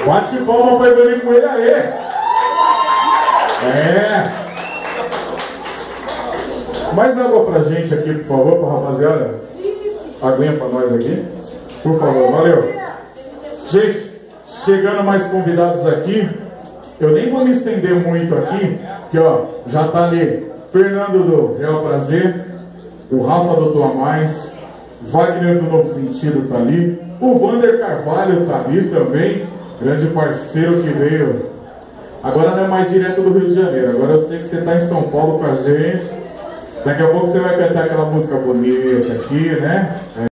Bate palma pra Evelyn com ele aí. Mais água pra gente aqui, por favor, pra rapaziada. Aguinha pra nós aqui. Por favor, valeu. Gente, chegando mais convidados aqui. Eu nem vou me estender muito aqui, que ó, já tá ali Fernando do Real Prazer, o Rafa do Tua Mais, Wagner do Novo Sentido tá ali, o Vander Carvalho tá ali também, grande parceiro que veio. Agora não é mais direto do Rio de Janeiro, agora eu sei que você tá em São Paulo com a gente. Daqui a pouco você vai cantar aquela música bonita aqui, né?